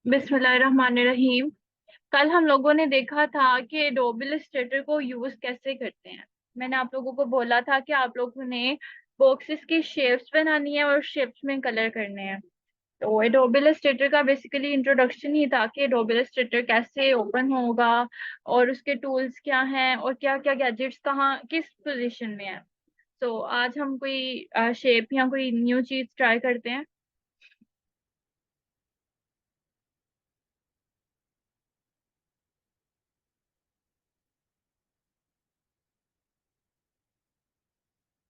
बिस्मिल्लाहिर्रहमानिर्रहीम। कल हम लोगों ने देखा था कि एडोब इलस्ट्रेटर को यूज कैसे करते हैं। मैंने आप लोगों को बोला था कि आप लोगों ने बॉक्सेस की शेप्स बनानी है और शेप्स में कलर करने हैं। तो एडोब इलस्ट्रेटर का बेसिकली इंट्रोडक्शन ही था कि एडोब इलस्ट्रेटर कैसे ओपन होगा और उसके टूल्स क्या हैं और क्या क्या गैजेट्स कहाँ किस पोजीशन में है। तो आज हम कोई शेप या कोई न्यू चीज ट्राई करते हैं।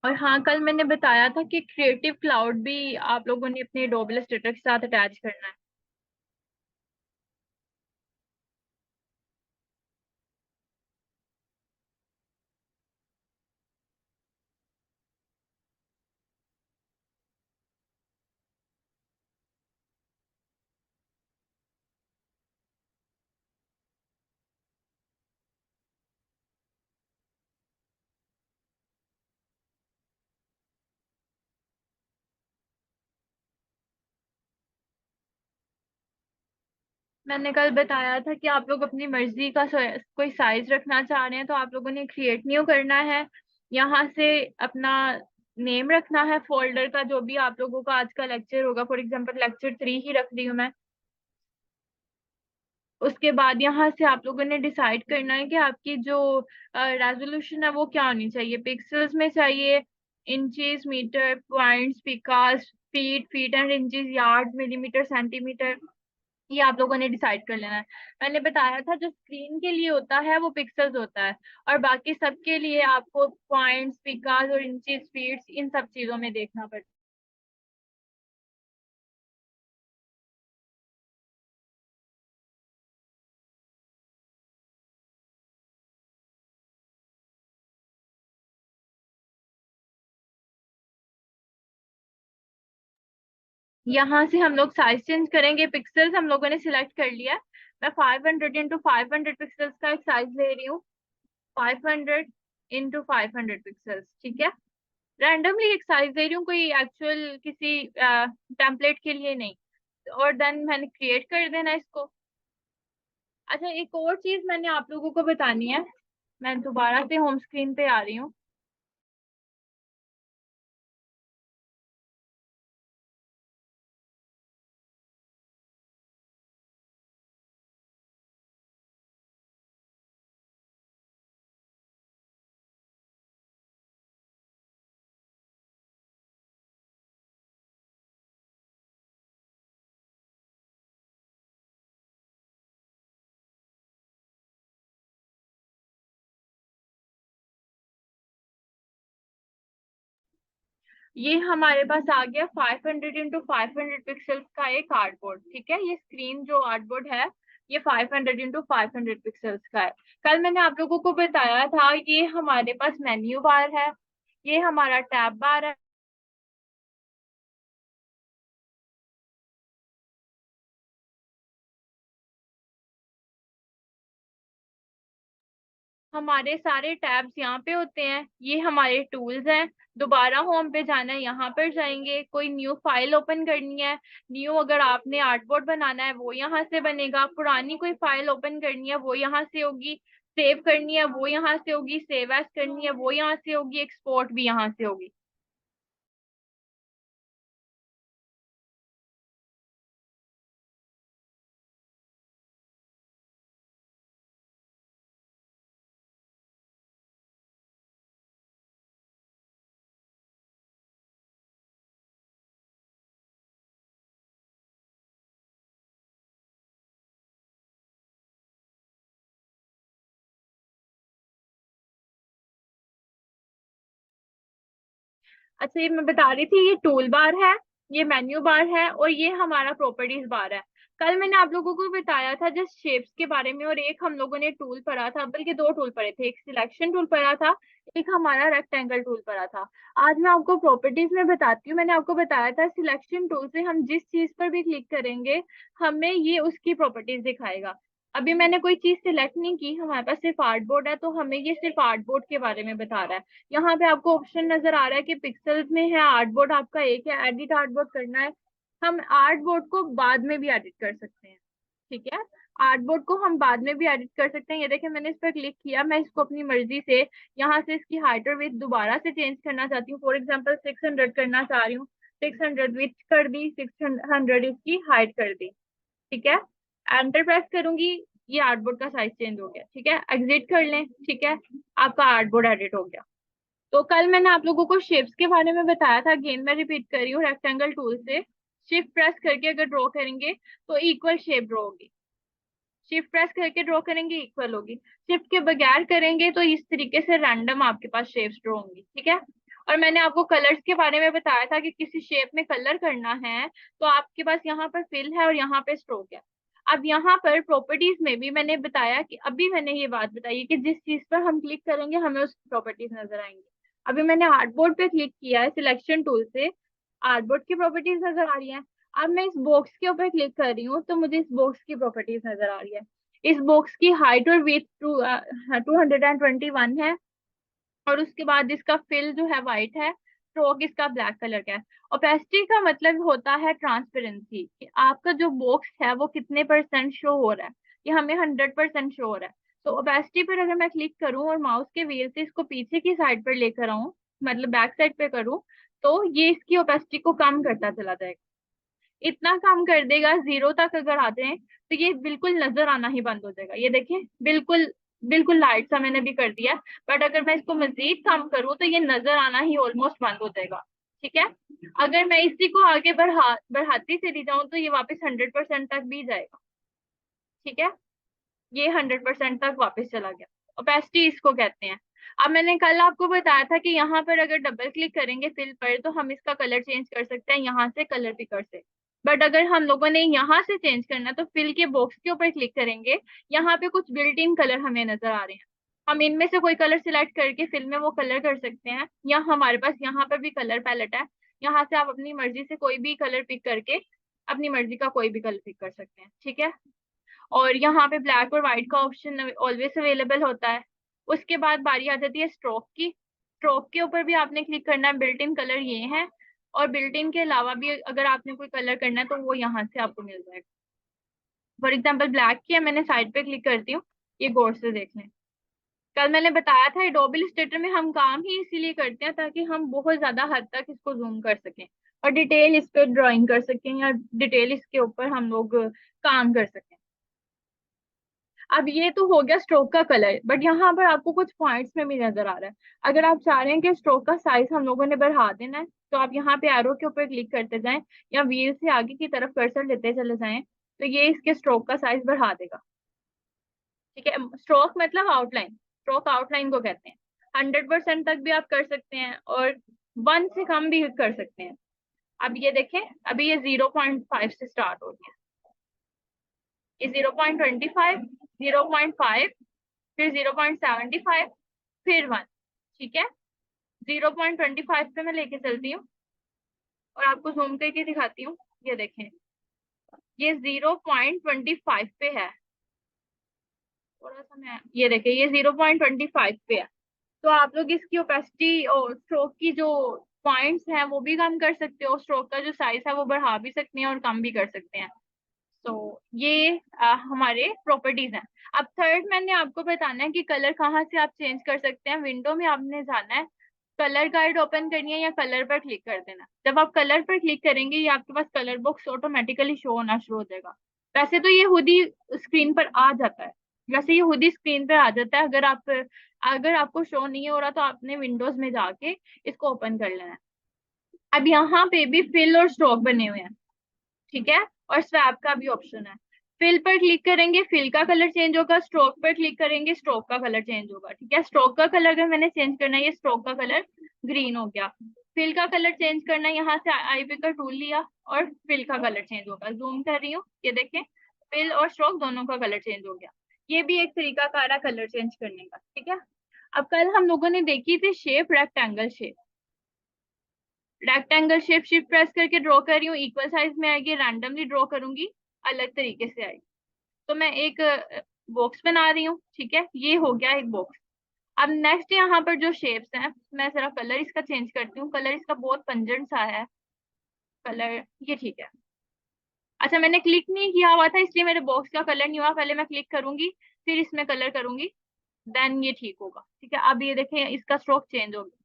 और हाँ, कल मैंने बताया था कि क्रिएटिव क्लाउड भी आप लोगों ने अपने एडोब इलस्ट्रेटर के साथ अटैच करना है। मैंने कल बताया था कि आप लोग अपनी मर्जी का कोई साइज रखना चाह रहे हैं तो आप लोगों ने क्रिएट न्यू करना है। यहाँ से अपना नेम रखना है फोल्डर का, जो भी आप लोगों का आज का लेक्चर होगा। फॉर एग्जांपल लेक्चर 3 ही रख रही हूँ मैं। उसके बाद यहाँ से आप लोगों ने डिसाइड करना है कि आपकी जो रेजोल्यूशन है वो क्या होनी चाहिए। पिक्सल्स में चाहिए, इंचेस, मीटर, पॉइंट्स, पिकास, feet, feet and inches, yard, millimetre, centimetre. ये आप लोगों ने डिसाइड कर लेना है। मैंने बताया था जो स्क्रीन के लिए होता है वो पिक्सल्स होता है, और बाकी सबके लिए आपको पॉइंट्स, पिकास और इंचेस, फीट, इन सब चीजों में देखना पड़ता है। यहाँ से हम लोग साइज चेंज करेंगे। पिक्सल्स हम लोगों ने सिलेक्ट कर लिया है। मैं 500 × 500 पिक्सल्स का एक साइज ले रही हूँ। 500 × 500 पिक्सल्स, ठीक है। रैंडमली एक साइज दे रही हूँ, कोई एक्चुअल किसी टेम्पलेट के लिए नहीं। और देन मैंने क्रिएट कर देना इसको। अच्छा, एक और चीज मैंने आप लोगों को बतानी है। मैं दोबारा से होम स्क्रीन पे आ रही हूँ। ये हमारे पास आ गया 500 × 500 पिक्सल्स का एक कार्डबोर्ड, ठीक है। ये स्क्रीन जो आर्टबोर्ड है, ये 500 × 500 पिक्सल्स का है। कल मैंने आप लोगों को बताया था ये हमारे पास मेन्यू बार है, ये हमारा टैब बार है। हमारे सारे टैब्स यहाँ पे होते हैं, ये हमारे टूल्स हैं। दोबारा होम पे जाना है, यहाँ पर जाएंगे। कोई न्यू फाइल ओपन करनी है, न्यू अगर आपने आर्टबोर्ड बनाना है वो यहाँ से बनेगा। पुरानी कोई फाइल ओपन करनी है वो यहाँ से होगी। सेव करनी है वो यहाँ से होगी। सेव एज करनी है वो यहाँ से होगी। एक्सपोर्ट भी यहाँ से होगी। अच्छा, ये मैं बता रही थी, ये टूल बार है, ये मेन्यू बार है और ये हमारा प्रॉपर्टीज बार है। कल मैंने आप लोगों को बताया था जस्ट शेप्स के बारे में, और एक हम लोगों ने टूल पढ़ा था, बल्कि दो टूल पढ़े थे। एक सिलेक्शन टूल पढ़ा था, एक हमारा रेक्टेंगल टूल पढ़ा था। आज मैं आपको प्रॉपर्टीज में बताती हूँ। मैंने आपको बताया था सिलेक्शन टूल से हम जिस चीज पर भी क्लिक करेंगे हमें ये उसकी प्रॉपर्टीज दिखाएगा। अभी मैंने कोई चीज सिलेक्ट नहीं की, हमारे पास सिर्फ आर्टबोर्ड है, तो हमें ये सिर्फ आर्टबोर्ड के बारे में बता रहा है। यहाँ पे आपको ऑप्शन नजर आ रहा है कि पिक्सल्स में है आर्टबोर्ड, आपका एक है एडिट आर्टबोर्ड करना है। हम आर्टबोर्ड को बाद में भी एडिट कर सकते हैं। ठीक है। आर्टबोर्ड को हम बाद में भी एडिट कर सकते हैं। ये देखिए मैंने इस पर क्लिक किया, मैं इसको अपनी मर्जी से यहाँ से इसकी हाइट और विड्थ दोबारा से चेंज करना चाहती हूँ। फॉर एग्जांपल 600 करना चाह रही हूँ, 600 विड्थ कर दी, 600 इसकी हाइट कर दी। ठीक है, एंटर प्रेस करूंगी, ये आर्टबोर्ड का साइज चेंज हो गया। ठीक है, एग्जिट कर लें। ठीक है, आपका आर्टबोर्ड एडिट हो गया। तो कल मैंने आप लोगों को शेप्स के बारे में बताया था, अगेन मैं रिपीट कर रही हूँ। रेक्टेंगल टूल से शिफ्ट प्रेस करके अगर ड्रॉ करेंगे तो इक्वल शेप ड्रॉ होगी। शिफ्ट प्रेस करके ड्रॉ करेंगे इक्वल होगी। शिफ्ट के बगैर करेंगे तो इस तरीके से रैंडम आपके पास शेप्स ड्रॉ होंगी। ठीक है, और मैंने आपको कलर्स के बारे में बताया था कि किसी शेप में कलर करना है तो आपके पास यहाँ पर फिल है और यहाँ पे स्ट्रोक है। अब यहाँ पर प्रॉपर्टीज में भी मैंने बताया कि अभी मैंने ये बात बताई कि जिस चीज पर हम क्लिक करेंगे हमें उसकी प्रॉपर्टीज नजर आएंगी। अभी मैंने आर्टबोर्ड पे क्लिक किया है सिलेक्शन टूल से, आर्टबोर्ड की प्रॉपर्टीज नजर आ रही है। अब मैं इस बॉक्स के ऊपर क्लिक कर रही हूँ तो मुझे इस बॉक्स की प्रॉपर्टीज नजर आ रही है। इस बॉक्स की हाइट और विड्थ 221 है, और उसके बाद इसका फिल जो है वाइट है, स्ट्रोक इसका ब्लैक कलर का है। ओपेसिटी का मतलब होता है ट्रांसपेरेंसी, कि आपका जो बॉक्स है वो कितने परसेंट शो हो रहा है। ये हमें 100% शो हो रहा है। तो ओपेसिटी पर अगर मैं क्लिक करूं और माउस के व्हील से इसको पीछे की साइड पर लेकर आऊं, मतलब बैक साइड पे करूं, तो ये इसकी ओपेसिटी को कम करता चला जाएगा। इतना कम कर देगा, 0 तक अगर आते हैं तो ये बिल्कुल नजर आना ही बंद हो जाएगा। ये देखें, बिल्कुल बिल्कुल लाइट सा मैंने भी कर दिया, बट अगर मैं इसको मजीद कम करूँ तो ये नजर आना ही ऑलमोस्ट बंद हो जाएगा। ठीक है, अगर मैं इसी को आगे बढ़ाती चली जाऊं तो ये वापस 100% तक भी जाएगा। ठीक है, ये 100% तक वापस चला गया। ओपेसिटी इसको कहते हैं। अब मैंने कल आपको बताया था कि यहाँ पर अगर डबल क्लिक करेंगे फिल पर तो हम इसका कलर चेंज कर सकते हैं, यहाँ से कलर पिकर से। बट अगर हम लोगों ने यहाँ से चेंज करना है तो फिल के बॉक्स के ऊपर क्लिक करेंगे, यहाँ पे कुछ बिल्ट इन कलर हमें नजर आ रहे हैं। हम इनमें से कोई कलर सिलेक्ट करके फिल में वो कलर कर सकते हैं, या हमारे पास यहाँ पर भी कलर पैलेट है, यहाँ से आप अपनी मर्जी से कोई भी कलर पिक करके अपनी मर्जी का कोई भी कलर पिक कर सकते हैं। ठीक है, और यहाँ पे ब्लैक और व्हाइट का ऑप्शन ऑलवेज अवेलेबल होता है। उसके बाद बारी आ जाती है स्ट्रोक की। स्ट्रोक के ऊपर भी आपने क्लिक करना है, बिल्ट इन कलर ये है, और बिल्ट इन के अलावा भी अगर आपने कोई कलर करना है तो वो यहाँ से आपको मिल जाएगा। फॉर एग्जाम्पल ब्लैक किया मैंने, साइड पे क्लिक करती हूँ, ये गौर से देख लें। कल मैंने बताया था एडोब इलस्ट्रेटर में हम काम ही इसीलिए करते हैं ताकि हम बहुत ज्यादा हद तक इसको जूम कर सकें और डिटेल इस पे ड्राइंग कर सकें, या डिटेल इसके ऊपर हम लोग काम कर सकें। अब ये तो हो गया स्ट्रोक का कलर, बट यहाँ पर आपको कुछ पॉइंट्स में भी नजर आ रहा है। अगर आप चाह रहे हैं कि स्ट्रोक का साइज हम लोगों ने बढ़ा देना है तो आप यहाँ पे एरो के ऊपर क्लिक करते जाएं, या व्हील से आगे की तरफ कर्सर लेते चले जाएं, तो ये इसके स्ट्रोक का साइज बढ़ा देगा। ठीक है, स्ट्रोक मतलब आउटलाइन, स्ट्रोक आउटलाइन को कहते हैं। 100% तक भी आप कर सकते हैं और 1 से कम भी कर सकते हैं। अब ये देखें, अभी ये 0.5 से स्टार्ट हो गया, ये 0.25, 0.5, फिर 0.75, फिर 1। ठीक है, 0.25 पे मैं लेके चलती हूँ और आपको जूम करके दिखाती हूँ। ये देखें, ये 0.25 पे है। थोड़ा सा मैं, ये देखें, ये 0.25 पे है। तो आप लोग इसकी ओपेसिटी और स्ट्रोक की जो पॉइंट्स हैं वो भी कम कर सकते हो, स्ट्रोक का जो साइज है वो बढ़ा भी सकते हैं और कम भी कर सकते हैं। तो ये हमारे प्रॉपर्टीज हैं। अब थर्ड मैंने आपको बताना है कि कलर कहाँ से आप चेंज कर सकते हैं। विंडो में आपने जाना है, कलर गाइड ओपन करनी है या कलर पर क्लिक कर देना। जब आप कलर पर क्लिक करेंगे ये आपके पास कलर बॉक्स ऑटोमेटिकली शो होना शुरू हो जाएगा। वैसे तो ये खुद ही स्क्रीन पर आ जाता है, वैसे ये खुद ही स्क्रीन पर आ जाता है। अगर आपको शो नहीं हो रहा तो आपने विंडोज में जाके इसको ओपन कर लेना है। अब यहाँ पे भी फिल और स्ट्रोक बने हुए हैं। ठीक है, और स्वैप का भी ऑप्शन है। फिल पर क्लिक करेंगे फिल का कलर चेंज होगा, स्ट्रोक पर क्लिक करेंगे स्ट्रोक का कलर चेंज होगा। ठीक है, स्ट्रोक का कलर अगर मैंने चेंज करना है, ये स्ट्रोक का कलर ग्रीन हो गया। फिल का कलर चेंज करना है, यहाँ से आई पिकर टूल लिया और फिल का कलर चेंज होगा। जूम कर रही हूँ, ये देखें, फिल और स्ट्रोक दोनों का कलर चेंज हो गया। ये भी एक तरीका कार है कलर चेंज करने का। ठीक है, अब कल हम लोगों ने देखी थी shape, rectangle shape. Rectangle shape shift press करके ड्रॉ कर रही हूँ, इक्वल साइज में आएगी, रैंडमली ड्रॉ करूंगी, अलग तरीके से आएगी। तो मैं एक बॉक्स बना रही हूँ। ठीक है, ये हो गया एक बॉक्स। अब नेक्स्ट यहाँ पर जो शेप्स हैं, मैं जरा कलर इसका चेंज करती हूँ, कलर इसका बहुत पंजेंट सा है कलर, ये ठीक है। अच्छा, मैंने क्लिक नहीं किया हुआ था इसलिए मेरे बॉक्स का कलर नहीं हुआ, पहले मैं क्लिक करूंगी फिर इसमें कलर करूंगी, देन ये ठीक होगा। ठीक है, अब ये देखें इसका स्ट्रोक चेंज हो गया।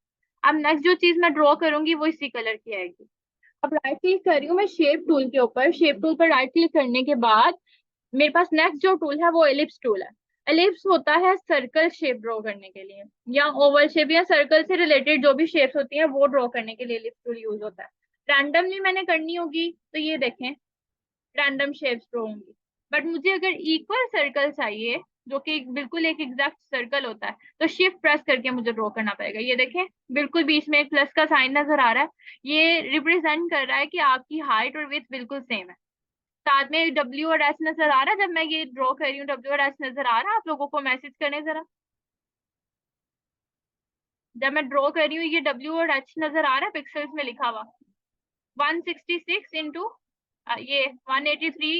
अब नेक्स्ट जो चीज मैं ड्रॉ करूंगी वो इसी कलर की आएगी। अब राइट क्लिक कर रही हूँ मैं शेप टूल के ऊपर, शेप टूल पर राइट क्लिक करने के बाद मेरे पास नेक्स्ट जो टूल है वो एलिप्स टूल है। एलिप्स होता है सर्कल शेप ड्रॉ करने के लिए, या ओवल शेप या सर्कल से रिलेटेड जो भी शेप्स होती हैं वो ड्रॉ करने के लिए एलिप्स टूल यूज होता है। रैंडमली मैंने करनी होगी तो ये देखें रैंडम शेप्स ड्रॉ होंगी। बट मुझे अगर इक्वल सर्कल चाहिए जो कि बिल्कुल एक एग्जैक्ट सर्कल होता है तो शिफ्ट प्रेस करके मुझे ड्रॉ करना पड़ेगा। ये देखें बिल्कुल बीच में एक प्लस का साइन नजर आ रहा है, ये रिप्रेजेंट कर रहा है कि आपकी हाइट और विड्थ बिल्कुल सेम है। साथ में डब्ल्यू और एस नजर आ रहा है, जब मैं ये ड्रॉ कर रही हूँ डब्ल्यू और एस नजर आ रहा है, आप लोगों को मैसेज करने जरा। जब मैं ड्रॉ कर रही हूँ ये डब्ल्यू और एच नजर आ रहा है पिक्सल्स में लिखा हुआ। 166 इंटू ये 183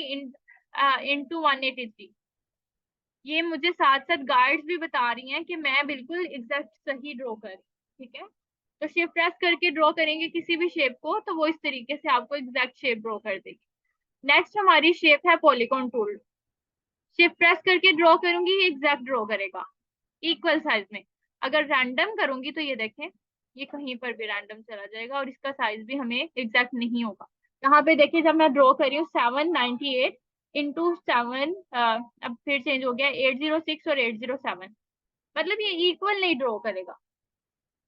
इंटू 183। ये मुझे साथ साथ गाइड्स भी बता रही हैं कि मैं बिल्कुल एग्जैक्ट सही ड्रॉ कर रही हूँ। ठीक है, तो शिफ्ट प्रेस करके ड्रॉ करेंगे किसी भी शेप को तो वो इस तरीके से आपको एग्जैक्ट शेप ड्रॉ कर देगी। नेक्स्ट हमारी शेप है पॉलीगॉन टूल। शिफ्ट प्रेस करके ड्रॉ करूंगी ये एग्जैक्ट ड्रॉ करेगा इक्वल साइज में। अगर रैंडम करूंगी तो ये देखें ये कहीं पर भी रैंडम चला जाएगा और इसका साइज भी हमें एग्जैक्ट नहीं होगा। यहाँ पे देखिए जब मैं ड्रॉ कर रही हूँ 798 इंटू 7, अब फिर चेंज हो गया 806 और 807, मतलब ये इक्वल नहीं ड्रॉ करेगा।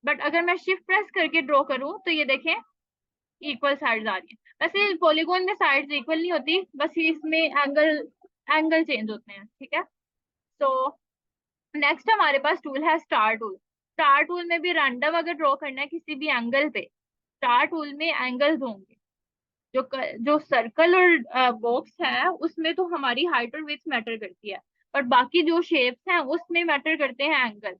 बट अगर मैं शिफ्ट प्रेस करके ड्रॉ करूँ तो ये देखें इक्वल साइड्स आ रही है। वैसे पॉलीगॉन में साइड्स इक्वल नहीं होती, बस इसमें एंगल एंगल चेंज होते हैं। ठीक है, तो नेक्स्ट हमारे पास टूल है स्टार टूल। स्टार टूल में भी रैंडम अगर ड्रॉ करना है किसी भी एंगल पे, स्टार टूल में एंगल्स होंगे। जो सर्कल और बॉक्स है उसमें तो हमारी हाइट और विड्थ मैटर करती है, पर बाकी जो शेप्स हैं उसमें मैटर करते हैं एंगल।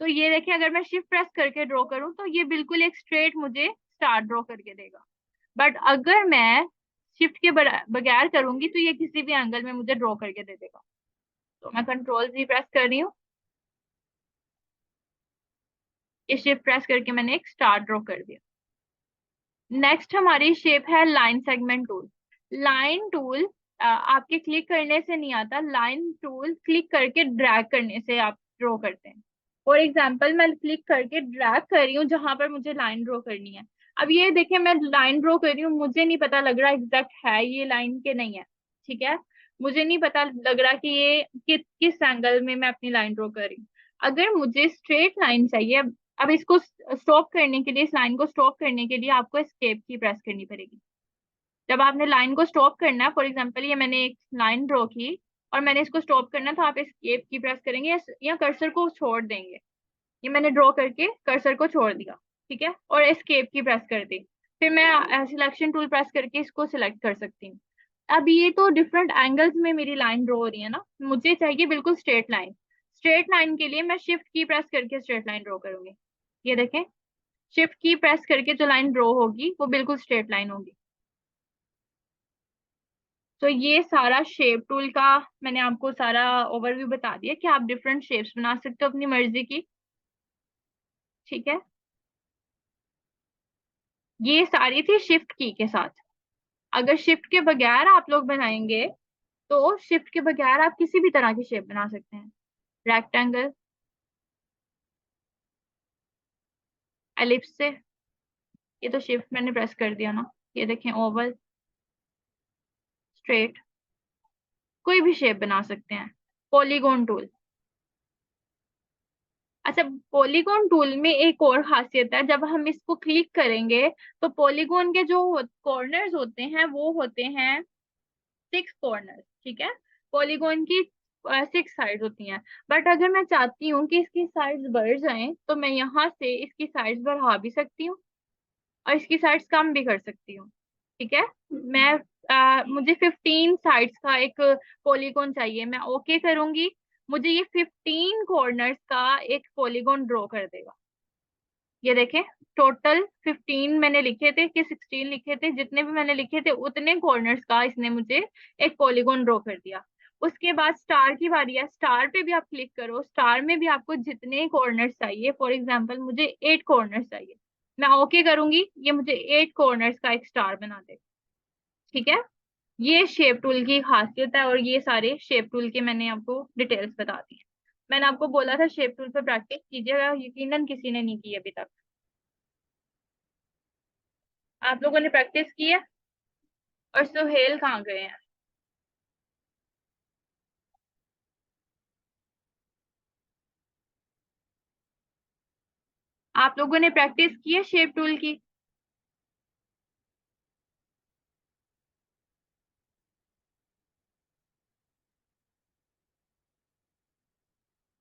तो ये देखिए अगर मैं शिफ्ट प्रेस करके ड्रॉ करूँ तो ये बिल्कुल एक स्ट्रेट मुझे स्टार ड्रॉ करके देगा। बट अगर मैं शिफ्ट के बगैर करूंगी तो ये किसी भी एंगल में मुझे ड्रॉ करके दे देगा। तो मैं कंट्रोल जी प्रेस कर रही हूँ, ये शिफ्ट प्रेस करके मैंने एक स्टार ड्रॉ कर दिया। नेक्स्ट हमारी शेप है line segment tool. Line tool आपके क्लिक करने से नहीं आता, लाइन टूल क्लिक करके ड्रैग करने से आप ड्रॉ करते हैं। फॉर एग्जाम्पल मैं क्लिक करके ड्रैग कर रही हूँ जहां पर मुझे लाइन ड्रॉ करनी है। अब ये देखिए मैं लाइन ड्रॉ कर रही हूँ, मुझे नहीं पता लग रहा एग्जैक्ट है ये लाइन के नहीं है। ठीक है, मुझे नहीं पता लग रहा कि ये किस एंगल में मैं अपनी लाइन ड्रॉ कर रही हूँ। अगर मुझे स्ट्रेट लाइन चाहिए, अब इसको स्टॉप करने के लिए, इस लाइन को स्टॉप करने के लिए आपको एस्केप की प्रेस करनी पड़ेगी। जब आपने लाइन को स्टॉप करना है, फॉर एग्जांपल ये मैंने एक लाइन ड्रॉ की और मैंने इसको स्टॉप करना है, तो आप एस्केप की प्रेस करेंगे या कर्सर को छोड़ देंगे। ये मैंने ड्रॉ करके कर्सर को छोड़ दिया, ठीक है, और एस्केप की प्रेस कर दी। फिर मैं सिलेक्शन टूल प्रेस करके इसको सिलेक्ट कर सकती हूँ। अब ये तो डिफरेंट एंगल्स में मेरी लाइन ड्रॉ हो रही है ना, मुझे चाहिए बिल्कुल स्ट्रेट लाइन। स्ट्रेट लाइन के लिए मैं शिफ्ट की प्रेस करके स्ट्रेट लाइन ड्रॉ करूंगी। ये देखें शिफ्ट की प्रेस करके जो लाइन ड्रॉ होगी वो बिल्कुल स्ट्रेट लाइन होगी। तो ये सारा शेप टूल का मैंने आपको सारा ओवरव्यू बता दिया कि आप डिफरेंट शेप्स बना सकते हो अपनी मर्जी की। ठीक है, ये सारी थी शिफ्ट की के साथ। अगर शिफ्ट के बगैर आप लोग बनाएंगे तो शिफ्ट के बगैर आप किसी भी तरह की शेप बना सकते हैं। रेक्टेंगल, एलिप्स से, ये तो शिफ्ट मैंने प्रेस कर दिया ना। ये देखें ओवल, स्ट्रेट, कोई भी शेप बना सकते हैं। पॉलीगॉन टूल, अच्छा पॉलीगॉन टूल में एक और खासियत है, जब हम इसको क्लिक करेंगे तो पॉलीगॉन के जो कॉर्नर्स होते हैं वो होते हैं 6 कॉर्नर्स। ठीक है, पॉलीगॉन की 6 साइड्स होती हैं। बट अगर मैं चाहती हूँ कि इसकी साइड्स बढ़ जाएं तो मैं यहाँ से इसकी साइड्स बढ़ा भी सकती हूँ और इसकी साइड्स कम भी कर सकती हूँ। ठीक है, मैं मुझे 15 साइड्स का एक पॉलीगॉन चाहिए, मैं ओके करूंगी, मुझे ये 15 कॉर्नर्स का एक पॉलीगॉन ड्रॉ कर देगा। ये देखें टोटल 15 मैंने लिखे थे कि 16 लिखे थे, जितने भी मैंने लिखे थे उतने कॉर्नर्स का इसने मुझे एक पॉलीगॉन ड्रॉ कर दिया। उसके बाद स्टार की बारी है, स्टार पे भी आप क्लिक करो, स्टार में भी आपको जितने कॉर्नर्स चाहिए, फॉर एग्जांपल मुझे 8 कॉर्नर्स चाहिए, मैं ओके करूंगी, ये मुझे 8 कॉर्नर्स का एक स्टार बना दे। ठीक है, ये शेप टूल की खासियत है, और ये सारे शेप टूल के मैंने आपको डिटेल्स बता दी। मैंने आपको बोला था शेप टूल पे प्रैक्टिस कीजिएगा, यकीनन किसी ने नहीं की अभी तक। आप लोगों ने प्रैक्टिस की है? और सुहेल कहाँ गए हैं? आप लोगों ने प्रैक्टिस की है शेप टूल की?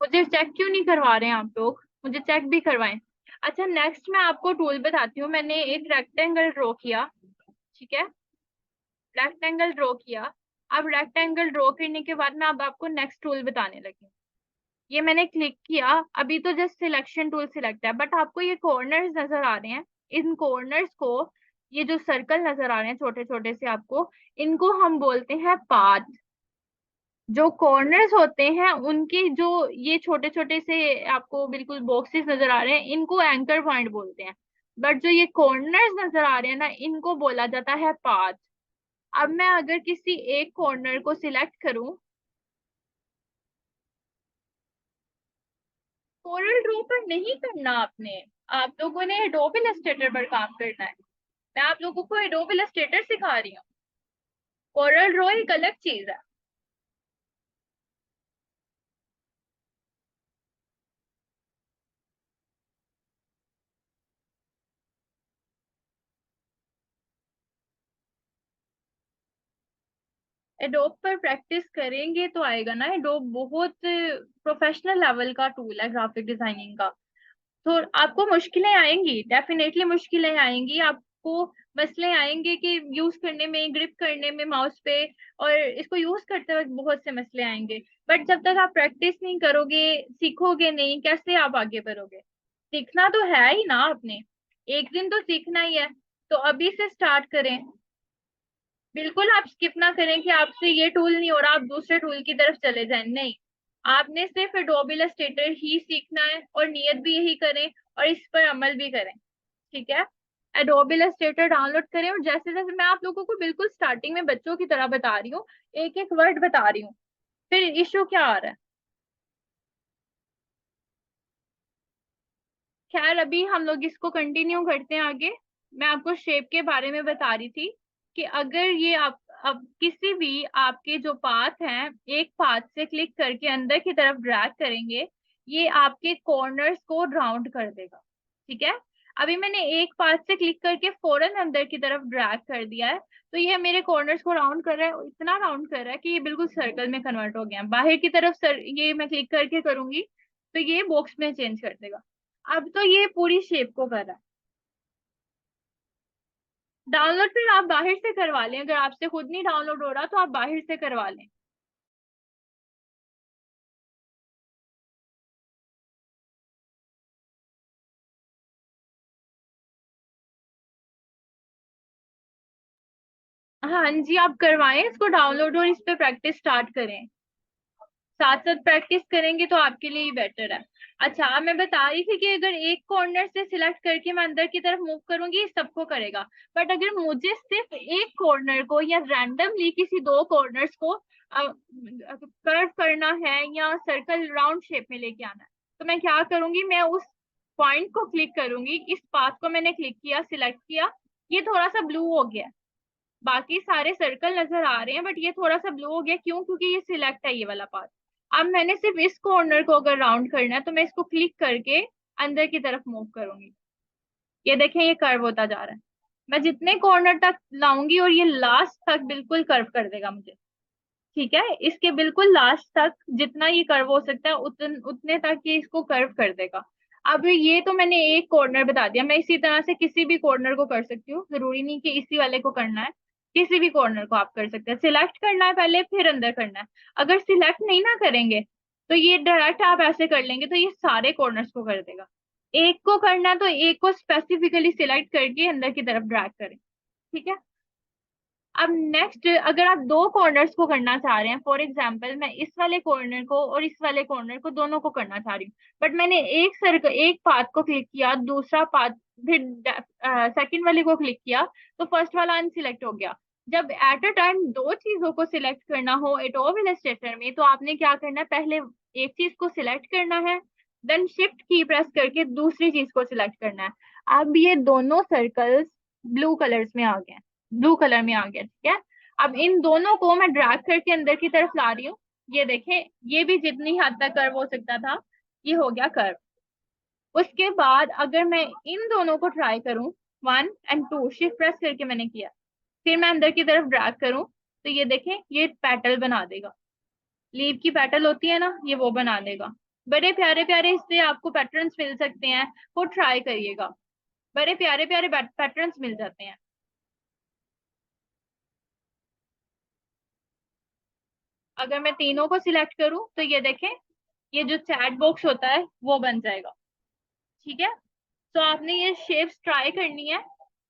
मुझे चेक क्यों नहीं करवा रहे हैं आप लोग? मुझे चेक भी करवाएं। अच्छा, नेक्स्ट मैं आपको टूल बताती हूँ। मैंने एक रेक्टेंगल ड्रॉ किया, ठीक है? रेक्टेंगल ड्रॉ किया। अब रेक्टेंगल ड्रॉ करने के बाद मैं अब आपको नेक्स्ट टूल बताने लगी। ये मैंने क्लिक किया, अभी तो जस्ट सिलेक्शन टूल सिलेक्ट है, बट आपको ये कॉर्नर्स नजर आ रहे हैं। इन कॉर्नर्स को, ये जो सर्कल नजर आ रहे हैं छोटे छोटे से आपको, इनको हम बोलते हैं पाथ। जो कॉर्नर्स होते हैं उनके जो ये छोटे छोटे से आपको बिल्कुल बॉक्सेस नजर आ रहे हैं, इनको एंकर पॉइंट बोलते हैं। बट जो ये कॉर्नर्स नजर आ रहे हैं ना, इनको बोला जाता है पाथ। अब मैं अगर किसी एक कॉर्नर को सिलेक्ट करूं, कोरल ड्रॉ पर नहीं करना आपने, आप लोगों ने एडोब इलस्ट्रेटर पर काम करना है। मैं आप लोगों को एडोब इलस्ट्रेटर सिखा रही हूँ। कोरल ड्रॉ एक अलग चीज है। एडोब पर प्रैक्टिस करेंगे तो आएगा ना। एडोब बहुत प्रोफेशनल लेवल का टूल है ग्राफिक डिजाइनिंग का। तो आपको मुश्किलें आएंगी, डेफिनेटली मुश्किलें आएंगी आपको। मसले आएंगे कि यूज करने में, ग्रिप करने में माउस पे, और इसको यूज करते वक्त बहुत से मसले आएंगे। बट जब तक आप प्रैक्टिस नहीं करोगे, सीखोगे नहीं, कैसे आप आगे बढ़ोगे? सीखना तो है ही ना आपने, एक दिन तो सीखना ही है। तो अभी से स्टार्ट करें। बिल्कुल आप स्किप ना करें कि आपसे ये टूल नहीं हो रहा आप दूसरे टूल की तरफ चले जाएं, नहीं। आपने सिर्फ एडोब इलस्ट्रेटर ही सीखना है, और नियत भी यही करें, और इस पर अमल भी करें, ठीक है? एडोब इलस्ट्रेटर डाउनलोड करें, और जैसे जैसे मैं आप लोगों को बिल्कुल स्टार्टिंग में बच्चों की तरह बता रही हूँ, एक एक वर्ड बता रही हूँ। फिर इशू क्या आ रहा है? खैर, अभी हम लोग इसको कंटिन्यू करते हैं आगे। मैं आपको शेप के बारे में बता रही थी कि अगर ये आप अब किसी भी आपके जो पाथ हैं, एक पाथ से क्लिक करके अंदर की तरफ ड्रैग करेंगे, ये आपके कॉर्नर्स को राउंड कर देगा, ठीक है? अभी मैंने एक पाथ से क्लिक करके फौरन अंदर की तरफ ड्रैग कर दिया है, तो ये मेरे कॉर्नर्स को राउंड कर रहा है, इतना राउंड कर रहा है कि ये बिल्कुल सर्कल में कन्वर्ट हो गया है। बाहर की तरफ ये मैं क्लिक करके करूंगी तो ये बॉक्स में चेंज कर देगा। अब तो ये पूरी शेप को कर रहा है। डाउनलोड फिर आप बाहर से करवा लें, अगर आपसे खुद नहीं डाउनलोड हो रहा तो आप बाहर से करवा लें। हाँ जी, आप करवाएं इसको डाउनलोड, और इस पे प्रैक्टिस स्टार्ट करें। साथ साथ प्रैक्टिस करेंगे तो आपके लिए ही बेटर है। अच्छा, अब मैं बता रही थी कि अगर एक कॉर्नर से सिलेक्ट करके मैं अंदर की तरफ मूव करूंगी, ये सबको करेगा। बट अगर मुझे सिर्फ एक कॉर्नर को या रैंडमली किसी दो कॉर्नर्स को कर्व करना है, या सर्कल राउंड शेप में लेके आना है, तो मैं क्या करूंगी, मैं उस पॉइंट को क्लिक करूंगी। इस पाथ को मैंने क्लिक किया, सिलेक्ट किया, ये थोड़ा सा ब्लू हो गया। बाकी सारे सर्कल नजर आ रहे हैं, बट ये थोड़ा सा ब्लू हो गया, क्यों? क्योंकि ये सिलेक्ट है ये वाला पार्ट। अब मैंने सिर्फ इस कॉर्नर को अगर राउंड करना है, तो मैं इसको क्लिक करके अंदर की तरफ मूव करूंगी। ये देखें, ये कर्व होता जा रहा है। मैं जितने कॉर्नर तक लाऊंगी और ये लास्ट तक बिल्कुल कर्व कर देगा मुझे, ठीक है? इसके बिल्कुल लास्ट तक जितना ये कर्व हो सकता है उतने तक ये इसको कर्व कर देगा। अब ये तो मैंने एक कॉर्नर बता दिया, मैं इसी तरह से किसी भी कॉर्नर को कर सकती हूँ, जरूरी नहीं कि इसी वाले को करना है। किसी भी कॉर्नर को आप कर सकते हैं। सिलेक्ट करना है पहले, फिर अंदर करना है। अगर सिलेक्ट नहीं ना करेंगे तो ये डायरेक्ट आप ऐसे कर लेंगे तो ये सारे कॉर्नर्स को कर देगा। एक को करना है तो एक को स्पेसिफिकली सिलेक्ट करके अंदर की तरफ ड्रैग करें, ठीक है? अब नेक्स्ट, अगर आप दो कॉर्नर्स को करना चाह रहे हैं, फॉर एग्जांपल मैं इस वाले कॉर्नर को और इस वाले कॉर्नर को दोनों को करना चाह रही हूँ, बट मैंने एक सर्कल, एक पाथ को क्लिक किया, दूसरा पाथ, फिर सेकंड वाले को क्लिक किया, तो फर्स्ट वाला अनसिलेक्ट हो गया। जब एट अ टाइम दो चीजों को सिलेक्ट करना हो एडोब इलस्ट्रेटर में, तो आपने क्या करना है, पहले एक चीज को सिलेक्ट करना है, देन शिफ्ट की प्रेस करके दूसरी चीज को सिलेक्ट करना है। अब ये दोनों सर्कल्स ब्लू कलर्स में आ गए, ब्लू कलर में आ गया, ठीक है। अब इन दोनों को मैं ड्रैग करके अंदर की तरफ ला रही हूँ। ये देखें, ये भी जितनी हद तक कर्व हो सकता था, ये हो गया कर्व। उसके बाद अगर मैं इन दोनों को ट्राई करूं, 1 और 2 शिफ्ट प्रेस करके मैंने किया, फिर मैं अंदर की तरफ ड्रैग करूं, तो ये देखें ये पेटल बना देगा। लीव की पेटल होती है ना, ये वो बना देगा। बड़े प्यारे प्यारे इससे आपको पैटर्न्स मिल सकते हैं, वो ट्राई करिएगा। बड़े प्यारे प्यारे पैटर्न्स मिल जाते हैं। अगर मैं तीनों को सिलेक्ट करूं, तो ये देखें, ये जो चैट बॉक्स होता है वो बन जाएगा, ठीक है। तो आपने ये शेप्स ट्राई करनी है।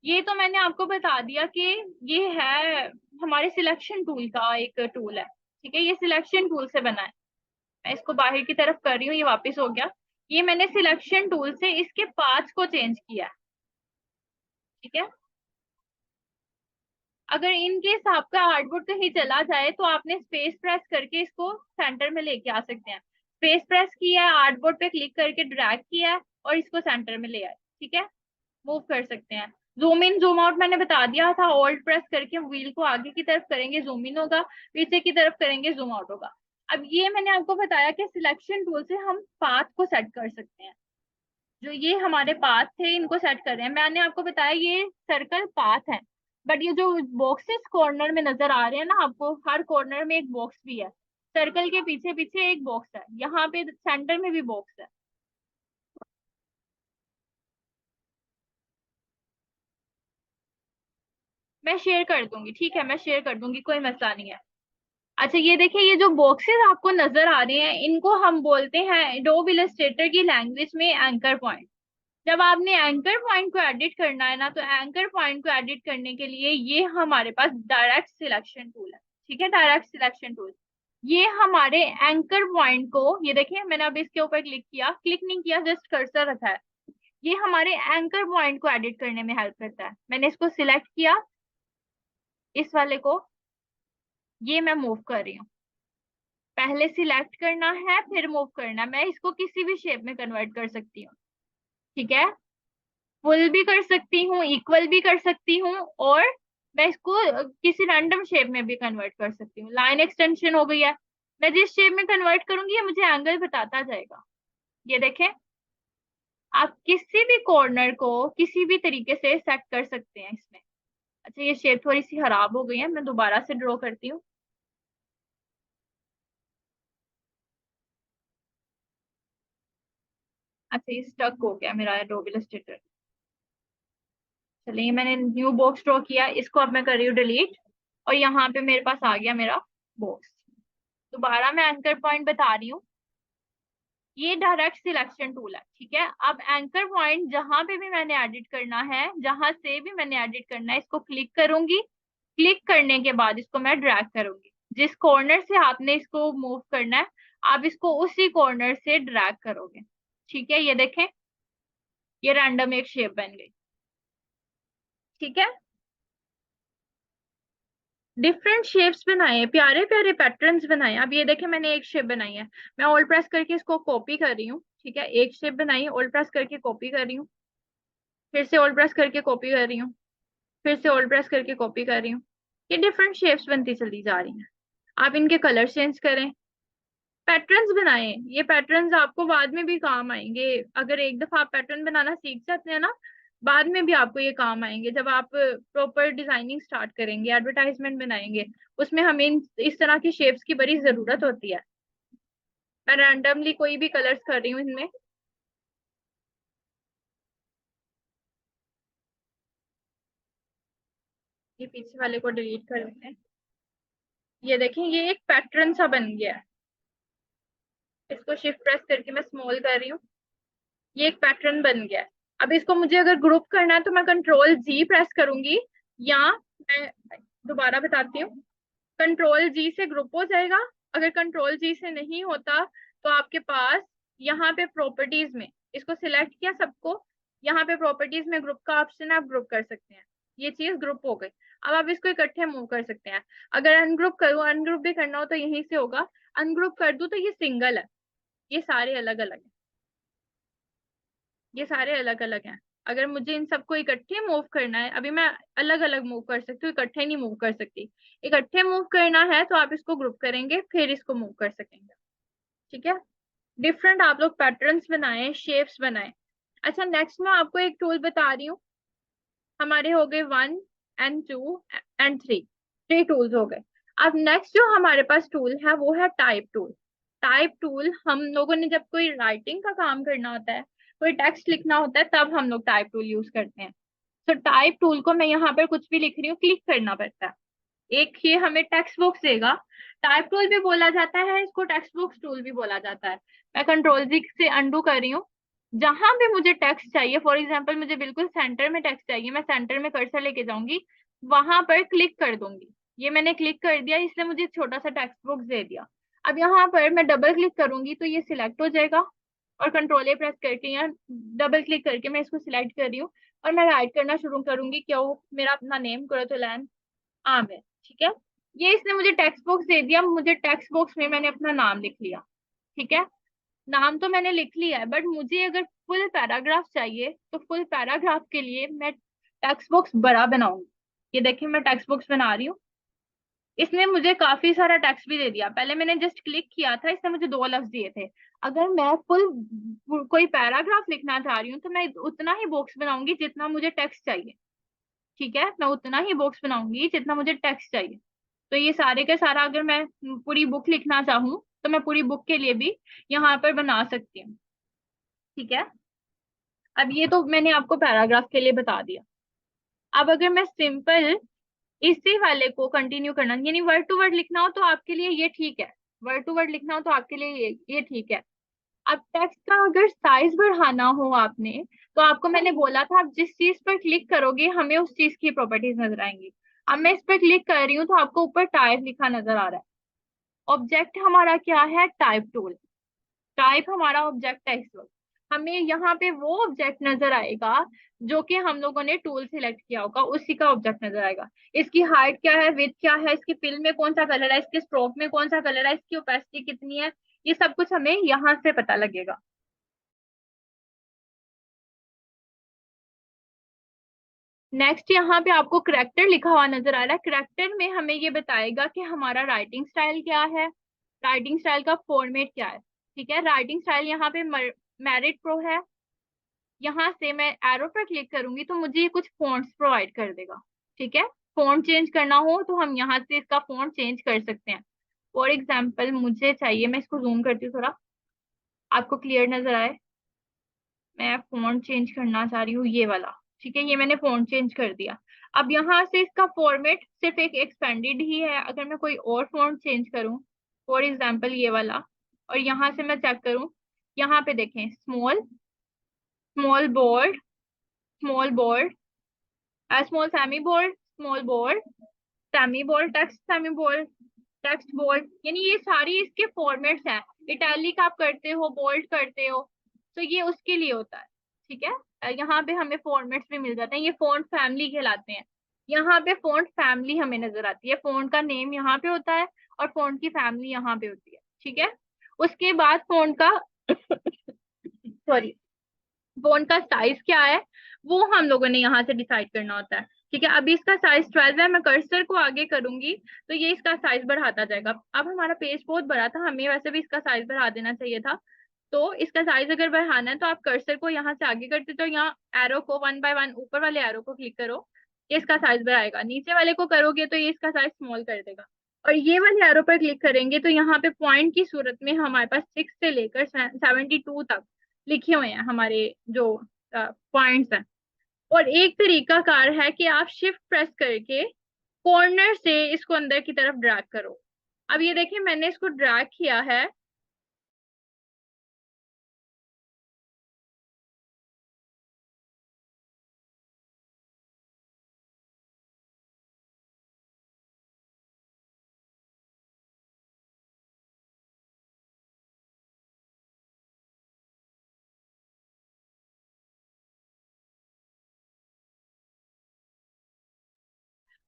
ये तो मैंने आपको बता दिया कि ये है हमारे सिलेक्शन टूल का एक टूल है, ठीक है। ये सिलेक्शन टूल से बना है। मैं इसको बाहर की तरफ कर रही हूँ, ये वापस हो गया। ये मैंने सिलेक्शन टूल से इसके पार्ट्स को चेंज किया है, ठीक है। अगर इन केस आपका आर्टबोर्ड कहीं चला जाए, तो आपने स्पेस प्रेस करके इसको सेंटर में लेके आ सकते हैं। स्पेस प्रेस किया है, आर्टबोर्ड पे क्लिक करके ड्रैग किया है और इसको सेंटर में ले आए, ठीक है। मूव कर सकते हैं। जूम इन जूम आउट मैंने बता दिया था, ऑल्ट प्रेस करके व्हील को आगे की तरफ करेंगे जूम इन होगा, पीछे की तरफ करेंगे जूम आउट होगा। अब ये मैंने आपको बताया कि सिलेक्शन टूल से हम पाथ को सेट कर सकते हैं। जो ये हमारे पाथ थे, इनको सेट कर रहे हैं। मैंने आपको बताया ये सर्कल पाथ है, बट ये जो बॉक्सेस कॉर्नर में नजर आ रहे हैं ना आपको, हर कॉर्नर में एक बॉक्स भी है। सर्कल के पीछे पीछे एक बॉक्स है, यहाँ पे सेंटर में भी बॉक्स है। मैं शेयर कर दूंगी, ठीक है, मैं शेयर कर दूंगी, कोई मसला नहीं है। अच्छा ये देखिए, ये जो बॉक्सेस आपको नजर आ रहे हैं, इनको हम बोलते हैं एडोब इलस्ट्रेटर की लैंग्वेज में एंकर पॉइंट। जब आपने एंकर पॉइंट को एडिट करना है ना, तो एंकर पॉइंट को एडिट करने के लिए ये हमारे पास डायरेक्ट सिलेक्शन टूल है, ठीक है। डायरेक्ट सिलेक्शन टूल, ये हमारे एंकर पॉइंट को, ये देखिए मैंने अब इसके ऊपर क्लिक किया, क्लिक नहीं किया, जस्ट कर्सर रखा है। ये हमारे एंकर पॉइंट को एडिट करने में हेल्प करता है। मैंने इसको सिलेक्ट किया, इस वाले को, ये मैं मूव कर रही हूँ। पहले सिलेक्ट करना है, फिर मूव करना है। मैं इसको किसी भी शेप में कन्वर्ट कर सकती हूँ, ठीक है। फुल भी कर सकती हूँ, इक्वल भी कर सकती हूँ, और मैं इसको किसी रैंडम शेप में भी कन्वर्ट कर सकती हूँ। लाइन एक्सटेंशन हो गई है। मैं जिस शेप में कन्वर्ट करूंगी, ये मुझे एंगल बताता जाएगा। ये देखें, आप किसी भी कॉर्नर को किसी भी तरीके से सेट कर सकते हैं इसमें। अच्छा ये शेप थोड़ी सी खराब हो गई है, मैं दोबारा से ड्रॉ करती हूँ। अच्छा ये स्टक हो गया मेरा एडोब इलस्ट्रेटर। चलिए, मैंने न्यू बॉक्स ड्रॉ किया, इसको अब मैं कर रही हूँ डिलीट, और यहाँ पे मेरे पास आ गया मेरा बॉक्स। दोबारा मैं एंकर पॉइंट बता रही हूँ, ये डायरेक्ट सिलेक्शन टूल है, ठीक है। अब एंकर पॉइंट जहां पे भी मैंने एडिट करना है, जहां से भी मैंने एडिट करना है, इसको क्लिक करूंगी। क्लिक करने के बाद इसको मैं ड्रैग करूंगी। जिस कॉर्नर से आपने इसको मूव करना है, आप इसको उसी कॉर्नर से ड्रैग करोगे, ठीक है। ये देखें, ये रैंडम एक शेप बन गई, ठीक है। डिफरेंट शेप्स बनाए, प्यारे प्यारे पैटर्न्स बनाए। अब ये देखें, मैंने एक शेप बनाई है। मैं ऑल्ट प्रेस करके इसको कॉपी कर रही हूँ, ठीक है। एक शेप बनाई, ऑल्ट प्रेस करके कॉपी कर रही हूँ, फिर से ऑल्ट प्रेस करके कॉपी कर रही हूँ, फिर से ऑल्ट प्रेस करके कॉपी कर रही हूँ। ये डिफरेंट शेप्स बनती चली जा रही हैं। आप इनके कलर चेंज करें, पैटर्न्स बनाएं। ये पैटर्न्स आपको बाद में भी काम आएंगे। अगर एक दफा आप पैटर्न बनाना सीख जाते हैं ना, बाद में भी आपको ये काम आएंगे। जब आप प्रॉपर डिजाइनिंग स्टार्ट करेंगे, एडवर्टाइजमेंट बनाएंगे, उसमें हमें इस तरह की शेप्स की बड़ी जरूरत होती है। मैं रैंडमली कोई भी कलर्स कर रही हूँ इनमें। ये पीछे वाले को डिलीट कर देते हैं। ये देखें, ये एक पैटर्न सा बन गया है। इसको शिफ्ट प्रेस करके मैं स्मॉल कर रही हूँ, ये एक पैटर्न बन गया है। अब इसको मुझे अगर ग्रुप करना है, तो मैं कंट्रोल जी प्रेस करूंगी, या मैं दोबारा बताती हूँ, कंट्रोल जी से ग्रुप हो जाएगा। अगर कंट्रोल जी से नहीं होता, तो आपके पास यहाँ पे प्रॉपर्टीज में इसको सिलेक्ट किया सबको, यहाँ पे प्रॉपर्टीज में ग्रुप का ऑप्शन है, आप ग्रुप कर सकते हैं। ये चीज ग्रुप हो गई। अब आप इसको इकट्ठे मूव कर सकते हैं। अगर अनग्रुप करूँ, अनग्रुप भी करना हो तो यहीं से होगा। अनग्रुप कर दूं तो ये सिंगल है, ये सारे अलग अलग है, ये सारे अलग अलग हैं। अगर मुझे इन सबको इकट्ठे मूव करना है, अभी मैं अलग अलग मूव कर सकती हूँ, इकट्ठे नहीं मूव कर सकती। इकट्ठे मूव करना है तो आप इसको ग्रुप करेंगे, फिर इसको मूव कर सकेंगे। ठीक है। डिफरेंट आप लोग पैटर्न्स बनाए, शेप्स बनाए। अच्छा, नेक्स्ट मैं आपको एक टूल बता रही हूँ। हमारे हो गए 1 and 2 and 3, 3 टूल्स हो गए। अब नेक्स्ट जो हमारे पास टूल है वो है टाइप टूल। टाइप टूल हम लोगों ने जब कोई राइटिंग का काम करना होता है, कोई टेक्स्ट लिखना होता है, तब हम लोग टाइप टूल यूज करते हैं। तो टाइप टूल को मैं यहाँ पर कुछ भी लिख रही हूँ, क्लिक करना पड़ता है। एक ये हमें टेक्स्ट बॉक्स देगा। टाइप टूल भी बोला जाता है इसको, टेक्स्ट बॉक्स टूल भी बोला जाता है। मैं कंट्रोल Z से अंडू कर रही हूँ। जहां भी मुझे टेक्स्ट चाहिए, फॉर एग्जांपल मुझे बिल्कुल सेंटर में टेक्स्ट चाहिए, मैं सेंटर में कर्सर लेके जाऊंगी, वहां पर क्लिक कर दूंगी। ये मैंने क्लिक कर दिया, इसने मुझे एक छोटा सा टेक्स्ट बॉक्स दे दिया। अब यहाँ पर मैं डबल क्लिक करूंगी तो ये सिलेक्ट हो जाएगा, और कंट्रोल A प्रेस करके यहाँ डबल क्लिक करके मैं इसको सिलेक्ट कर रही हूँ। और मैं राइट करना शुरू करूंगी, क्यों, मेरा अपना नेम कुरतुलैन आम है। ठीक है। ये इसने मुझे टेक्स्ट बॉक्स दे दिया, मुझे टेक्स्ट बॉक्स में मैंने अपना नाम लिख लिया। ठीक है। नाम तो मैंने लिख लिया है, बट मुझे अगर फुल पैराग्राफ चाहिए तो फुल पैराग्राफ के लिए मैं टेक्स्ट बॉक्स बड़ा बनाऊंगी। ये देखिए मैं टेक्स्ट बॉक्स बना रही हूँ। इसने मुझे काफी सारा टेक्स्ट भी दे दिया। पहले मैंने जस्ट क्लिक किया था, इसने मुझे 2 लफ्ज दिए थे। अगर मैं फुल कोई पैराग्राफ लिखना चाह रही हूँ तो मैं उतना ही बॉक्स बनाऊंगी जितना मुझे टेक्स्ट चाहिए। ठीक है, मैं उतना ही बॉक्स बनाऊंगी जितना मुझे टेक्स्ट चाहिए। तो ये सारे के सारा, अगर मैं पूरी बुक लिखना चाहूँ तो मैं पूरी बुक के लिए भी यहाँ पर बना सकती हूँ। ठीक है। अब ये तो मैंने आपको पैराग्राफ के लिए बता दिया। अब अगर मैं सिंपल इसी वाले को कंटिन्यू करना, यानी वर्ड टू वर्ड लिखना हो तो आपके लिए ये ठीक है। वर्ड टू वर्ड लिखना हो तो आपके लिए ये ठीक है। अब टेक्स्ट का अगर साइज बढ़ाना हो आपने, तो आपको मैंने बोला था आप जिस चीज पर क्लिक करोगे हमें उस चीज की प्रॉपर्टीज नजर आएंगी। अब मैं इस पर क्लिक कर रही हूँ तो आपको ऊपर टाइप लिखा नजर आ रहा है। ऑब्जेक्ट हमारा क्या है, टाइप टूल। टाइप हमारा ऑब्जेक्ट है इस वक्त। हमें यहाँ पे वो ऑब्जेक्ट नजर आएगा जो कि हम लोगों ने टूल सिलेक्ट किया होगा, उसी का ऑब्जेक्ट नजर आएगा। इसकी हाइट क्या है, विड्थ क्या है, इसकी फिल में कौन सा कलर है, इसके स्ट्रोक में कौन सा कलर है, इसकी ओपेसिटी कितनी है, ये सब कुछ हमें यहाँ से पता लगेगा। नेक्स्ट यहाँ पे आपको करेक्टर लिखा हुआ नजर आ रहा है। करेक्टर में हमें ये बताएगा कि हमारा राइटिंग स्टाइल क्या है, राइटिंग स्टाइल का फॉर्मेट क्या है। ठीक है। राइटिंग स्टाइल यहाँ पे मेरिट प्रो है। यहाँ से मैं एरो पर क्लिक करूंगी तो मुझे ये कुछ फॉन्ट्स प्रोवाइड कर देगा। ठीक है। फॉन्ट चेंज करना हो तो हम यहाँ से इसका फॉन्ट चेंज कर सकते हैं। फॉर एग्जाम्पल मुझे चाहिए, मैं इसको जूम करती हूँ थोड़ा, आपको क्लियर नजर आए। मैं फॉन्ट चेंज करना चाह रही हूँ, ये वाला। ठीक है, ये मैंने फॉन्ट चेंज कर दिया। अब यहाँ से इसका फॉर्मेट सिर्फ एक एक्सपेंडेड ही है। अगर मैं कोई और फॉन्ट चेंज करूँ, फॉर एग्जाम्पल ये वाला, और यहाँ से मैं चेक करूँ, यहाँ पे देखें, small, small bold, small bold, small semi bold, small bold, semi bold, text semi bold, text bold, यानी ये सारी इसके फॉर्मेट्स हैं। इटैलिक आप करते हो, बोल्ड करते हो, तो ये उसके लिए होता है। ठीक है। यहाँ पे हमें फॉर्मेट्स भी मिल जाते हैं, ये फॉन्ट फैमिली कहलाते हैं। यहाँ पे फॉन्ट फैमिली हमें नजर आती है, फॉन्ट का नेम यहाँ पे होता है और फॉन्ट की फैमिली यहाँ पे होती है। ठीक है। उसके बाद फॉन्ट का सॉरी, फोन का साइज क्या है वो हम लोगों ने यहाँ से डिसाइड करना होता है। ठीक है। अभी इसका साइज 12 है, मैं कर्सर को आगे करूंगी तो ये इसका साइज बढ़ाता जाएगा। अब हमारा पेज बहुत बड़ा था, हमें वैसे भी इसका साइज बढ़ा देना चाहिए था। तो इसका साइज अगर बढ़ाना है तो आप कर्सर को यहाँ से आगे करते, तो यहाँ एरो को 1 बाय 1, ऊपर वाले एरो को क्लिक करो, ये इसका साइज बढ़ाएगा। नीचे वाले को करोगे तो ये इसका साइज स्मॉल कर देगा। और ये वाले एरो पर क्लिक करेंगे तो यहाँ पे पॉइंट की सूरत में हमारे पास 6 से लेकर 72 तक लिखे हुए हैं हमारे जो पॉइंट्स हैं। और एक तरीका कार है कि आप शिफ्ट प्रेस करके कॉर्नर से इसको अंदर की तरफ ड्रैग करो। अब ये देखिए मैंने इसको ड्रैग किया है,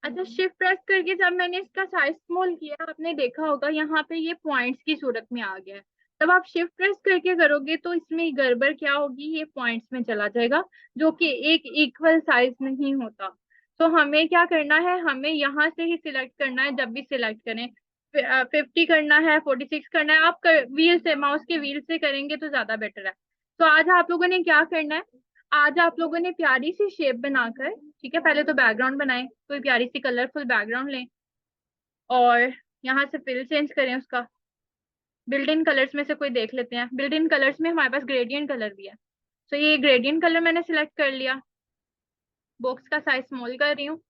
अच्छा, शिफ्ट प्रेस करके जब मैंने इसका साइज स्मॉल किया, आपने देखा होगा यहाँ पे ये पॉइंट्स की सूरत में आ गया है। तब आप शिफ्ट प्रेस करके करोगे तो इसमें गड़बड़ क्या होगी, ये पॉइंट्स में चला जाएगा, जो कि एक इक्वल साइज नहीं होता। तो हमें क्या करना है, हमें यहाँ से ही सिलेक्ट करना है। जब भी सिलेक्ट करें 50 करना है, 46 करना है, आप व्हील से, माउस के व्हील से करेंगे तो ज्यादा बेटर है। तो आज आप लोगों ने क्या करना है, आज आप लोगों ने प्यारी सी शेप बनाकर, ठीक है, पहले तो बैकग्राउंड बनाएं, कोई प्यारी सी कलरफुल बैकग्राउंड लें, और यहाँ से फिल चेंज करें उसका। बिल्ड इन कलर्स में से कोई देख लेते हैं, बिल्ड इन कलर्स में हमारे पास ग्रेडियंट कलर भी है। तो ये ग्रेडियंट कलर मैंने सिलेक्ट कर लिया, बॉक्स का साइज स्मॉल कर रही हूँ।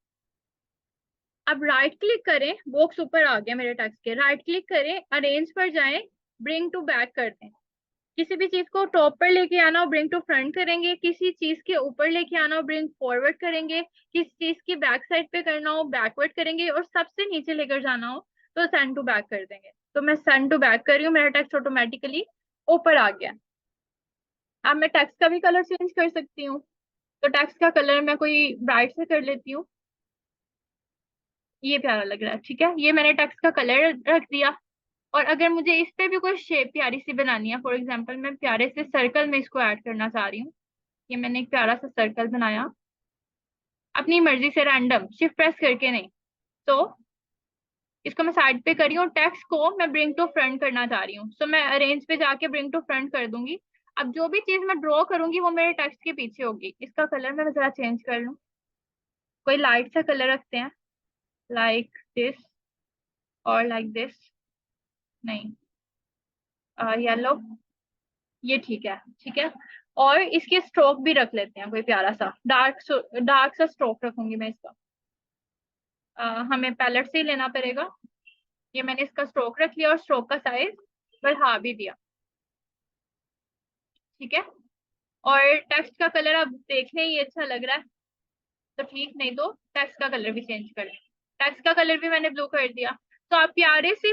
अब राइट क्लिक करें, बॉक्स ऊपर आ गया मेरे टेक्स्ट के, राइट क्लिक करें, अरेंज पर जाएं, ब्रिंग टू बैक कर दें। किसी भी चीज को टॉप पर लेके आना हो ब्रिंग टू फ्रंट करेंगे, किसी चीज के ऊपर लेके आना हो ब्रिंग फॉरवर्ड करेंगे, किसी चीज की बैक साइड पे करना हो बैकवर्ड करेंगे, और सबसे नीचे लेकर जाना हो तो सेंड टू बैक कर देंगे। तो मैं सेंड टू बैक कर रही हूँ, मेरा टेक्स्ट ऑटोमेटिकली ऊपर आ गया। अब मैं टेक्स्ट का भी कलर चेंज कर सकती हूँ। तो टेक्स्ट का कलर मैं कोई ब्राइट से कर लेती हूँ, ये प्यारा लग रहा है, ठीक है, ये मैंने टेक्स्ट का कलर रख दिया। और अगर मुझे इस पे भी कोई शेप प्यारी सी बनानी है, फॉर एग्जाम्पल मैं प्यारे से सर्कल में इसको ऐड करना चाह रही हूँ, ये मैंने एक प्यारा सा सर्कल बनाया, अपनी मर्जी से रैंडम, शिफ्ट प्रेस करके नहीं। तो इसको मैं साइड पे करी हूँ, टेक्स्ट को मैं ब्रिंग टू फ्रंट करना चाह रही हूँ, सो मैं अरेंज पे जाके ब्रिंग टू फ्रंट कर दूंगी। अब जो भी चीज मैं ड्रॉ करूंगी वो मेरे टेक्स्ट के पीछे होगी। इसका कलर मैं जरा चेंज कर लूँ, कोई लाइट सा कलर रखते हैं, लाइक दिस और लाइक दिस, नहीं, येलो, ये ठीक है, ठीक है। और इसके स्ट्रोक भी रख लेते हैं, कोई प्यारा सा डार्क डार्क सा स्ट्रोक रखूंगी मैं इसका। हमें पैलेट से ही लेना पड़ेगा। ये मैंने इसका स्ट्रोक रख लिया और स्ट्रोक का साइज बढ़ा भी दिया, ठीक है। और टेक्स्ट का कलर आप देख लें, ये अच्छा लग रहा है तो ठीक, नहीं तो टेक्स्ट का कलर भी चेंज कर लें। टेक्स्ट का कलर भी मैंने ब्लू कर दिया। तो आप प्यारे से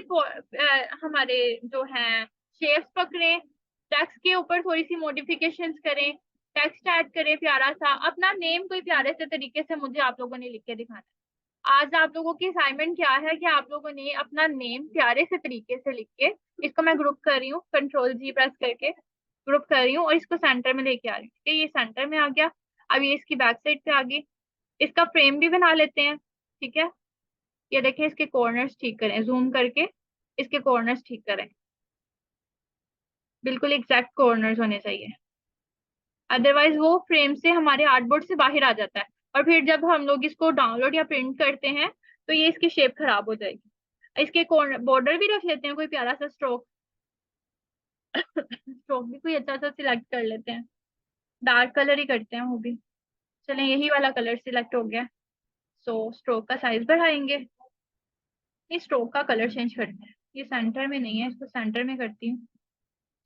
हमारे जो हैं शेप्स पकड़ें, टेक्स्ट के ऊपर थोड़ी सी मॉडिफिकेशंस करें, टेक्स्ट ऐड करें प्यारा सा, अपना नेम कोई प्यारे से तरीके से मुझे आप लोगों ने लिख के दिखाना है। आज आप लोगों की असाइनमेंट क्या है कि आप लोगों ने अपना नेम प्यारे से तरीके से लिख के, इसको मैं ग्रुप कर रही हूँ, कंट्रोल जी प्रेस करके ग्रुप कर रही हूँ, और इसको सेंटर में लेके आ रही हूँ, ठीक है, ये सेंटर में आ गया। अब ये इसकी बैक साइड पे आ गई। इसका फ्रेम भी बना लेते हैं, ठीक है। ये देखिए, इसके कॉर्नर्स ठीक करें, जूम करके इसके कॉर्नर्स ठीक करें, बिल्कुल एग्जैक्ट कॉर्नर्स होने चाहिए, अदरवाइज वो फ्रेम से हमारे आर्टबोर्ड से बाहर आ जाता है, और फिर जब हम लोग इसको डाउनलोड या प्रिंट करते हैं तो ये इसकी शेप खराब हो जाएगी। इसके कॉर्नर बॉर्डर भी रख लेते हैं, कोई प्यारा सा स्ट्रोक, स्ट्रोक भी कोई अच्छा सा सिलेक्ट कर लेते हैं, डार्क कलर ही करते हैं वो भी। चलें, यही वाला कलर सिलेक्ट हो गया। सो स्ट्रोक का साइज बढ़ाएंगे, इस स्ट्रोक का कलर चेंज करते हैं, ये सेंटर में नहीं है, इसको सेंटर में करती हूँ,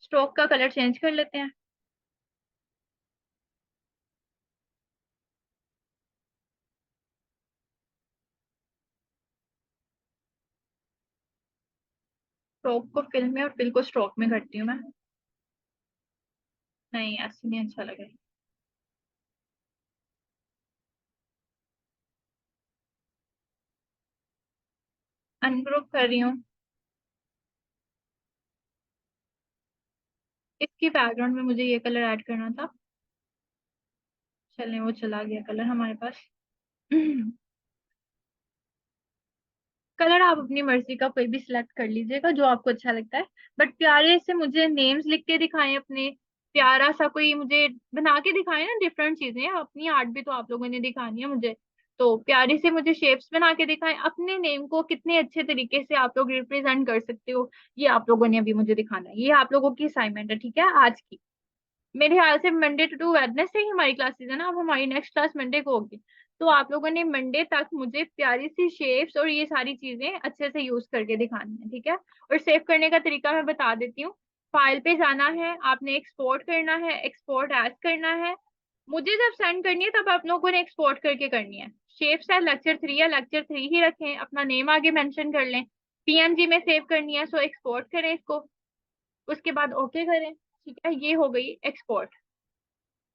स्ट्रोक का कलर चेंज कर लेते हैं। स्ट्रोक को फिल में और फिल को स्ट्रोक में करती हूँ मैं, नहीं ऐसे नहीं अच्छा लगेगा। अनग्रुप कर रही हूँ। इसकी बैकग्राउंड में मुझे ये कलर ऐड करना था, चलें वो चला गया कलर हमारे पास। कलर आप अपनी मर्जी का कोई भी सिलेक्ट कर लीजिएगा जो आपको अच्छा लगता है, बट प्यारे से मुझे नेम्स लिख के दिखाएं अपने, प्यारा सा कोई मुझे बना के दिखाएं ना, डिफरेंट चीजें, अपनी आर्ट भी तो आप लोगों ने दिखानी है मुझे। तो प्यारे से मुझे शेप्स बना के दिखाएं, अपने नेम को कितने अच्छे तरीके से आप लोग रिप्रेजेंट कर सकते हो, ये आप लोगों ने अभी मुझे दिखाना है, ये आप लोगों की असाइनमेंट है, ठीक है, आज की। मेरे ख्याल से मंडे टू वेडनेसडे ही हमारी क्लासेस है ना, अब हमारी नेक्स्ट क्लास मंडे को होगी। तो आप लोगों ने मंडे तक मुझे प्यारी सी शेप्स और ये सारी चीजें अच्छे से यूज करके दिखानी है, ठीक है। और सेव करने का तरीका मैं बता देती हूँ। फाइल पे जाना है, आपने एक्सपोर्ट करना है, एक्सपोर्ट एज करना है, मुझे जब सेंड करनी है तब आप लोगों ने एक्सपोर्ट करके करनी है। शेप्स है लेक्चर 3 या लेक्चर 3 ही रखें, अपना नेम आगे मेंशन कर लें, पीएनजी में सेव करनी है, सो एक्सपोर्ट करें इसको, उसके बाद ओके करें, ठीक है, ये हो गई एक्सपोर्ट।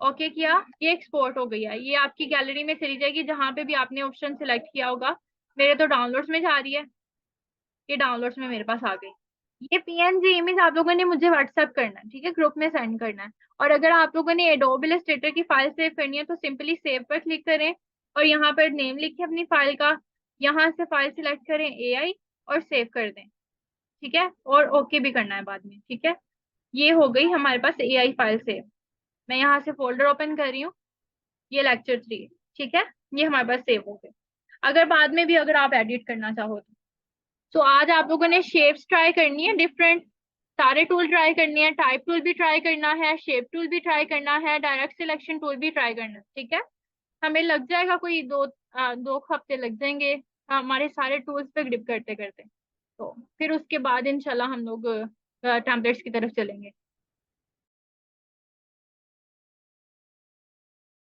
ओके किया, ये एक्सपोर्ट हो गई है, ये आपकी गैलरी में चली जाएगी जहां पे भी आपने ऑप्शन सिलेक्ट किया होगा। मेरे तो डाउनलोड्स में जा रही है, ये डाउनलोड्स में मेरे पास आ गई। ये पीएनजी इमेज आप लोगों ने मुझे व्हाट्सएप करना है, ठीक है, ग्रुप में सेंड करना है। और अगर आप लोगों ने एडोब इलस्ट्रेटर की फाइल सेव करनी है तो सिंपली सेव पर क्लिक करें और यहाँ पर नेम लिखिए अपनी फाइल का, यहाँ से फाइल सिलेक्ट करें एआई और सेव कर दें, ठीक है, और ओके भी करना है बाद में, ठीक है। ये हो गई हमारे पास एआई फाइल सेव। मैं यहाँ से फोल्डर ओपन कर रही हूँ, ये लेक्चर 3, ठीक है, ये हमारे पास सेव हो गए। अगर बाद में भी अगर आप एडिट करना चाहो तो आज आप लोगों ने शेप्स ट्राई करनी है डिफरेंट, सारे टूल ट्राई करने हैं, टाइप टूल भी ट्राई करना है, शेप टूल भी ट्राई करना है, डायरेक्ट सिलेक्शन टूल भी ट्राई करना है, ठीक है। हमें लग जाएगा कोई 2 हफ्ते लग जाएंगे हमारे सारे टूल्स पे ग्रिप करते करते। तो फिर उसके बाद इंशाल्लाह हम लोग टेम्पलेट्स की तरफ चलेंगे।